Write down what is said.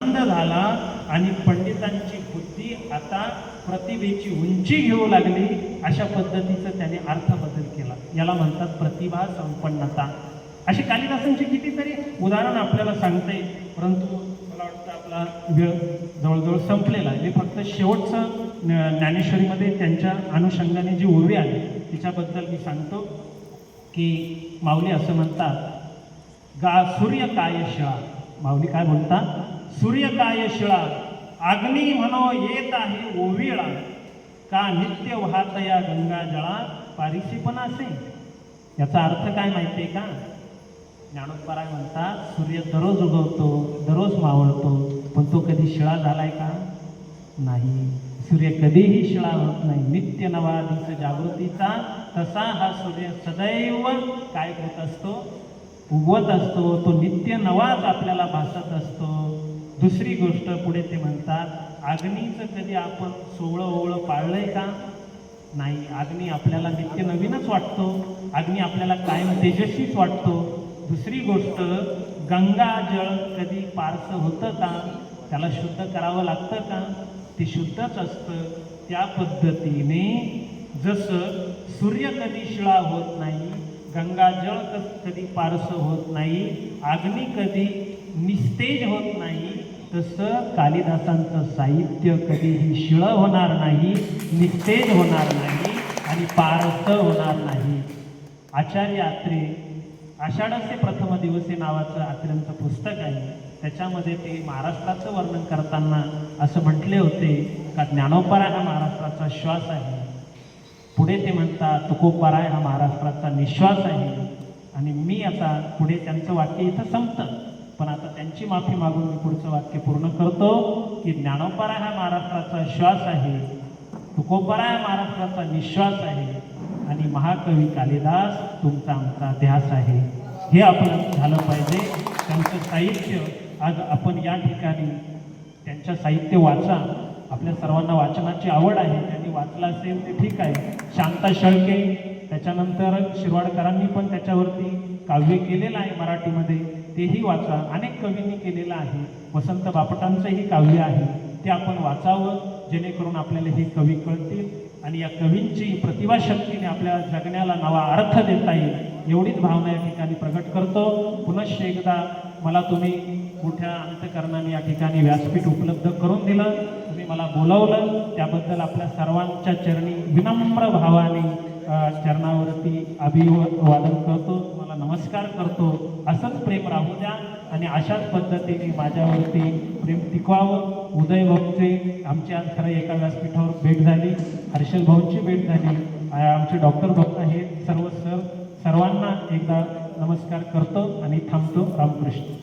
आनंद झाला आणि पंडितांची बुद्धी आता प्रतिभेची उंची घेऊ लागली. अशा पद्धतीचं त्याने अर्थबदल केला. याला म्हणतात प्रतिभा संपन्नता. अशी कालिदासांची कितीतरी उदाहरण आपल्याला सांगता येईल, परंतु मला वाटतं आपला वेळ जवळजवळ संपलेला आहे. मी फक्त शेवटचं ज्ञानेश्वरीमध्ये त्यांच्या अनुषंगाने जी ओवी आली तिच्याबद्दल मी सांगतो की माऊली असं म्हणतात, गा सूर्य काय शिळा. माऊली काय म्हणतात, सूर्य काय शिळा अग्नी म्हणो येत आहे ओविळा, का नित्य वाहत या गंगा जळा पारिसी पण असे. याचा अर्थ काय माहिती आहे का? ज्ञानोबराय म्हणतात, सूर्य दररोज उगवतो, दररोज मावळतो, पण तो कधी शिळा झालाय का? नाही. सूर्य कधीही शिळा होत नाही. नित्य नवा दिस जागृतीचा तसा हा सूर्य सदैव काय होत असतो, उगवत असतो. तो नित्य नवाच आपल्याला भासत असतो. दुसरी गोष्ट पुढे ते म्हणतात, अग्नीचं कधी आपण सोवळं ओवळं पाळलंय का? नाही. अग्नी आपल्याला नित्य नवीनच वाटतो. अग्नी आपल्याला कायम तेजस्वीच वाटतो. दुसरी गोष्ट, गंगा जळ कधी पारसं होतं का? त्याला शुद्ध करावं लागतं का? ते शुद्धच असतं. त्या पद्धतीने जसं सूर्य कधी शिळा होत नाही, गंगाजळ कधी पारसं होत नाही, अग्नी कधी निस्तेज होत नाही, तसं कालिदासांचं साहित्य कधीही शिळं होणार नाही, निस्तेज होणार नाही आणि पारसं होणार नाही. आचार्य आत्रे आषाढस्य प्रथम दिवसे नावाचं आत्र्यांचं पुस्तक आहे. त्याच्यामध्ये ते महाराष्ट्राचं वर्णन करताना असं म्हटले होते का ज्ञानोबराय हा महाराष्ट्राचा श्वास आहे. पुढे ते म्हणतात, तुकोबराय हा महाराष्ट्राचा निश्वास आहे. आणि मी आता पुढे त्यांचं वाक्य इथं संपतं, पण आता त्यांची माफी मागून मी पुढचं वाक्य पूर्ण करतो की ज्ञानोबराय हा महाराष्ट्राचा श्वास आहे, तुकोबराय महाराष्ट्राचा निश्वास आहे आणि महाकवी कालिदास तुमचा आमचा ध्यास आहे. हे आपलं झालं पाहिजे. त्यांचं साहित्य आज आपण या ठिकाणी त्यांचं साहित्य वाचा. आपल्या सर्वांना वाचनाची आवड आहे, त्यांनी वाचलं असेल ते ठीक आहे. शांता शेळके, त्याच्यानंतर शिरवाडकरांनी पण त्याच्यावरती काव्य केलेलं आहे मराठीमध्ये, तेही वाचा. अनेक कवींनी केलेलं आहे. वसंत बापटांचंही काव्य आहे, ते आपण वाचावं, जेणेकरून आपल्याला हे कवी कळतील आणि या कवींची प्रतिभाशक्तीने आपल्या जगण्याला नवा अर्थ देता येईल, एवढीच भावना या ठिकाणी प्रकट करतो. पुनश्च एकदा मला तुम्ही मोठ्या अंतकरणाने या ठिकाणी व्यासपीठ उपलब्ध करून दिलं, तुम्ही मला बोलवलं, त्याबद्दल आपल्या सर्वांच्या चरणी विनम्र भावाने चरणावरती अभिवादन करतो, तुम्हाला नमस्कार करतो. असंच प्रेम राहू द्या आणि अशाच पद्धतीने माझ्यावरती प्रेम टिकवावं. उदय भाऊचे आमची आज खरं एका व्यासपीठावर भेट झाली, हर्षल भाऊंची भेट झाली, आमचे डॉक्टर भाऊ आहेत, सर्वांना एकदा नमस्कार करतो आणि थांबतो. रामकृष्ण.